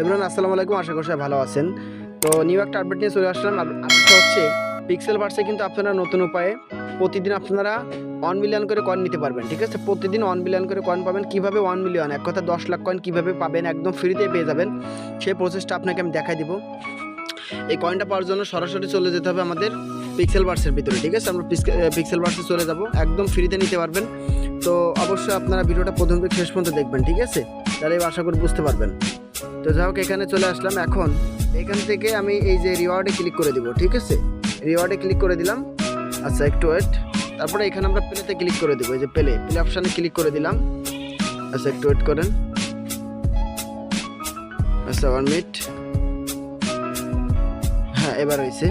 Everyone আসসালামু আলাইকুম, আশা করি সবাই ভালো আছেন। তো নিউ একটা আপডেট নিয়ে চলে আসলাম। আপডেটটা হচ্ছে পিক্সেলভার্সে কিন্তু আপনারা নতুন উপায়ে প্রতিদিন আপনারা 1 মিলিয়ন করে কয়েন নিতে পারবেন। ঠিক আছে, প্রতিদিন 1 মিলিয়ন করে কয়েন পাবেন। কীভাবে 1 মিলিয়ন, এক কথা 10 লাখ কয়েন কীভাবে পাবেন, একদম ফ্রিতে পেয়ে যাবেন, সেই প্রসেসটা আপনাকে আমি দেখাই দিব। এই কয়েনটা পাওয়ার জন্য সরাসরি চলে যেতে হবে আমাদের পিক্সেলভার্সের ভিতরে। ঠিক আছে, আমরা পিক্সেলভার্সে চলে যাব, একদম ফ্রিতে নিতে পারবেন। তো অবশ্যই আপনারা ভিডিওটা প্রথম থেকে শেষ পর্যন্ত দেখবেন। ঠিক আছে, তাহলে আশা করি বুঝতে পারবেন। তো যাই হোক, এখানে চলে আসলাম। এখন এখান থেকে আমি এই যে রিওয়ার্ডে ক্লিক করে দিব। ঠিক আছে, রিওয়ার্ডে ক্লিক করে দিলাম। আচ্ছা, একটু ওয়েট। তারপরে এখানে আমরা প্লেতে ক্লিক করে দেবো। এই যে প্লে অপশানে ক্লিক করে দিলাম। আচ্ছা, একটু ওয়েট করেন। আচ্ছা, 1 মিনিট। হ্যাঁ, এবার হয়েছে।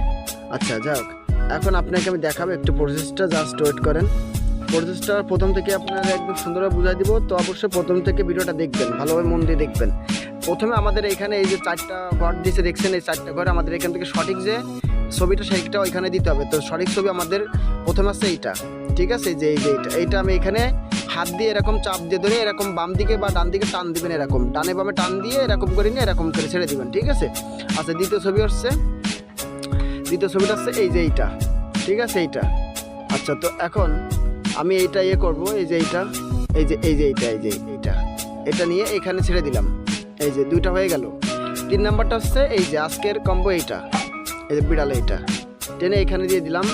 আচ্ছা, যাই হোক, এখন আপনাকে আমি দেখাবো একটু প্রসেসটা, জাস্ট ওয়েট করেন। প্রসেসটা প্রথম থেকে আপনারা একদম সুন্দরভাবে বুঝাই দিব। তো অবশ্যই প্রথম থেকে ভিডিওটা দেখবেন, ভালোভাবে মন দিয়ে দেখবেন। প্রথমে আমাদের এখানে এই যে 4টা ঘর দিয়েছে দেখছেন, এই 4টা ঘরে আমাদের এখান থেকে সঠিক যে ছবিটা সেইটা ওইখানে দিতে হবে। তো সঠিক ছবি আমাদের প্রথমে আছে এইটা। ঠিক আছে, যে এইটা আমি এখানে হাত দিয়ে এরকম চাপ দিয়ে ধরে এরকম বাম দিকে বা ডান দিকে টান দিবেন, এরকম ডানে বামে টান দিয়ে এরকম করে নিয়ে এরকম করে ছেড়ে দিবেন। ঠিক আছে। আচ্ছা, দ্বিতীয় ছবিটা হচ্ছে এই যে এইটা। ঠিক আছে, এইটা। আচ্ছা, তো এখন আমি এইটা করবো। এই যে এইটা, এটা নিয়ে এখানে ছেড়ে দিলাম। এই যে 2টা হয়ে গেল। 3 নাম্বারটা হচ্ছে এই যে আজকের কম্বো, এইটা এই যে বিড়ালে, এইটা টেনে এখানে দিয়ে দিলাম।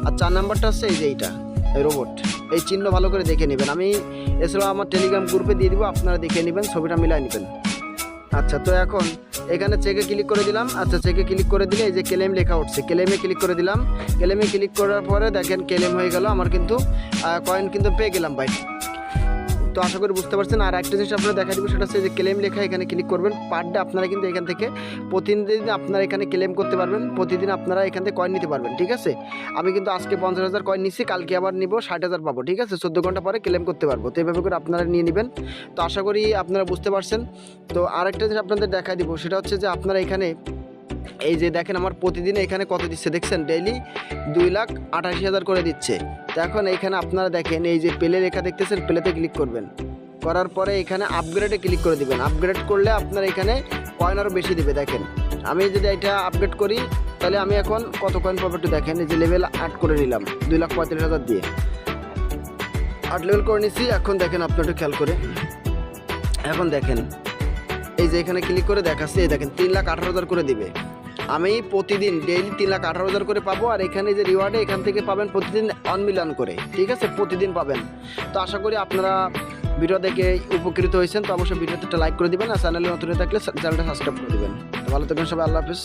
আর 4 নাম্বারটা হচ্ছে এই যে এইটা, এই রোবট। এই চিহ্ন ভালো করে দেখে নেবেন, আমি এছাড়াও আমার টেলিগ্রাম গ্রুপে দিয়ে দিব, আপনারা দেখে নেবেন, ছবিটা মিলাই নেবেন। আচ্ছা, তো এখন এখানে চেকে ক্লিক করে দিলাম। আচ্ছা, চেকে ক্লিক করে দিলে এই যে ক্লেম লেখা উঠছে, ক্লেমে ক্লিক করে দিলাম। ক্লেমে ক্লিক করার পরে দেখেন ক্লেম হয়ে গেল আমার, কিন্তু কয়েন কিন্তু পেয়ে গেলাম ভাই। তো আশা করি বুঝতে পারছেন। আর একটা জিনিস আপনারা দেখা দিব, সেটা হচ্ছে যে ক্লেম লেখা, এখানে ক্লিক করবেন। পার ডে আপনারা কিন্তু এখান থেকে প্রতিদিন আপনারা এখানে ক্লেম করতে পারবেন, প্রতিদিন আপনারা এখান থেকে কয়েন নিতে পারবেন। ঠিক আছে, আমি কিন্তু আজকে 50,000 কয়েন নিচ্ছি, কালকে আবার নিব 60,000 পাবো। ঠিক আছে, 14 ঘন্টা পরে ক্লেম করতে পারবো। তো এইভাবে করে আপনারা নিয়ে নেবেন। তো আশা করি আপনারা বুঝতে পারছেন। তো আরেকটা জিনিস আপনাদের দেখা দিব, সেটা হচ্ছে যে আপনারা এখানে এই যে দেখেন আমার প্রতিদিন এখানে কত দিচ্ছে দেখছেন, ডেইলি 2,88,000 করে দিচ্ছে। তো এখন এখানে আপনারা দেখেন এই যে প্লে লেখা দেখতেছেন, প্লেতে ক্লিক করবেন। করার পরে এখানে আপগ্রেডে ক্লিক করে দিবেন। আপগ্রেড করলে আপনার এখানে কয়েন আরও বেশি দিবে। দেখেন আমি যদি এটা আপগ্রেড করি, তাহলে আমি এখন কত কয়েন পাবো একটু দেখেন। এই যে লেভেল 8 করে নিলাম 2,35,000 দিয়ে 8 লেভেল করে নিচ্ছি। এখন দেখেন আপনি একটু খেয়াল করে, এখন দেখেন এই যে এখানে ক্লিক করে দেখাচ্ছে, এই দেখেন 3,18,000 করে দিবে। আমি প্রতিদিন ডেইলি 3,18,000 করে পাবো। আর এখানে যে রিওয়ার্ডে এখান থেকে পাবেন প্রতিদিন 1 মিলিয়ন করে। ঠিক আছে, প্রতিদিন পাবেন। তো আশা করি আপনারা ভিডিও দেখে উপকৃত হয়েছেন। তো অবশ্যই ভিডিওতে একটা লাইক করে দিবেন, আর চ্যানেলে নতুন থাকলে চ্যানেলটা সাবস্ক্রাইব করে দিবেন। তো ভালো থাকবেন সবাই, আল্লাহ হাফেজ।